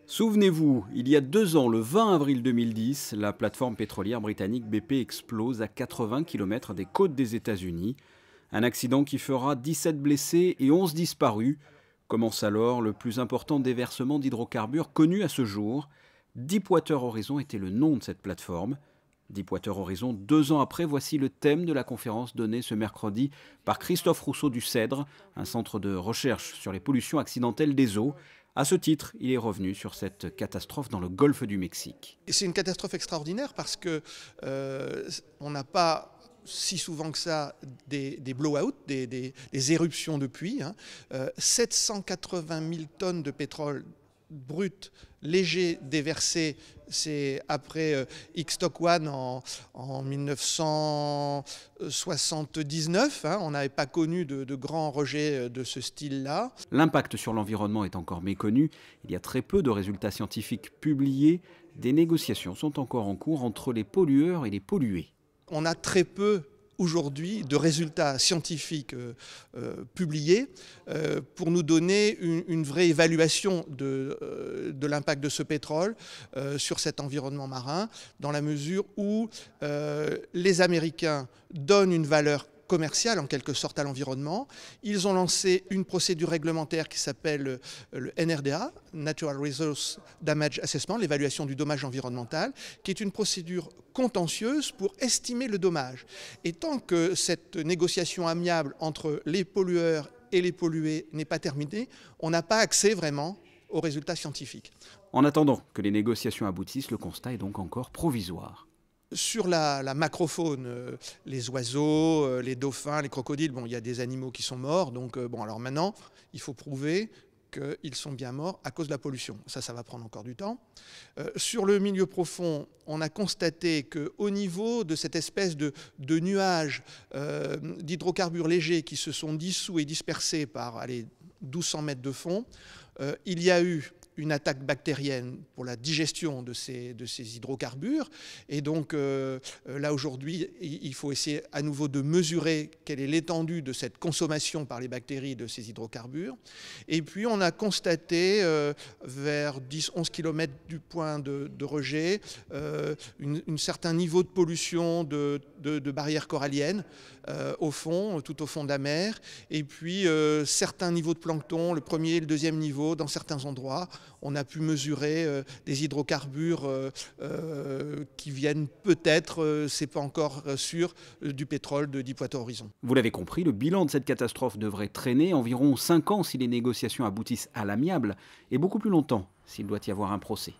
Souvenez-vous, il y a 2 ans, le 20 avril 2010, la plateforme pétrolière britannique BP explose à 80 km des côtes des États-Unis. Un accident qui fera 17 blessés et 11 disparus. Commence alors le plus important déversement d'hydrocarbures connu à ce jour. Deepwater Horizon était le nom de cette plateforme. Deepwater Horizon, 2 ans après, voici le thème de la conférence donnée ce mercredi par Christophe Rousseau du CEDRE, un centre de recherche sur les pollutions accidentelles des eaux. À ce titre, il est revenu sur cette catastrophe dans le golfe du Mexique. C'est une catastrophe extraordinaire parce que on n'a pas si souvent que ça des blow-out, des éruptions de pluie. 780 000 tonnes de pétrole brut, léger, déversé, c'est après Stock One en 1979. On n'avait pas connu de grands rejets de ce style-là. L'impact sur l'environnement est encore méconnu. Il y a très peu de résultats scientifiques publiés. Des négociations sont encore en cours entre les pollueurs et les pollués. On a très peu aujourd'hui de résultats scientifiques publiés pour nous donner une vraie évaluation de l'impact de ce pétrole sur cet environnement marin, dans la mesure où les Américains donnent une valeur commerciale en quelque sorte à l'environnement. Ils ont lancé une procédure réglementaire qui s'appelle le NRDA, Natural Resource Damage Assessment, l'évaluation du dommage environnemental, qui est une procédure contentieuse pour estimer le dommage. Et tant que cette négociation amiable entre les pollueurs et les pollués n'est pas terminée, on n'a pas accès vraiment aux résultats scientifiques. En attendant que les négociations aboutissent, le constat est donc encore provisoire. Sur la macrofaune, les oiseaux, les dauphins, les crocodiles, il y a des animaux qui sont morts. Donc, alors maintenant, il faut prouver qu'ils sont bien morts à cause de la pollution. Ça va prendre encore du temps. Sur le milieu profond, on a constaté qu'au niveau de cette espèce de nuage d'hydrocarbures légers qui se sont dissous et dispersés par 1200 mètres de fond, il y a eu une attaque bactérienne pour la digestion de ces hydrocarbures. Et donc là aujourd'hui, il faut essayer à nouveau de mesurer quelle est l'étendue de cette consommation par les bactéries de ces hydrocarbures. Et puis on a constaté vers 10-11 km du point de rejet un certain niveau de pollution de barrières coralliennes au fond, tout au fond de la mer. Et puis certains niveaux de plancton, le premier et le deuxième niveau, dans certains endroits, on a pu mesurer des hydrocarbures qui viennent peut-être, c'est pas encore sûr, du pétrole de Deepwater Horizon. Vous l'avez compris, le bilan de cette catastrophe devrait traîner environ 5 ans si les négociations aboutissent à l'amiable et beaucoup plus longtemps s'il doit y avoir un procès.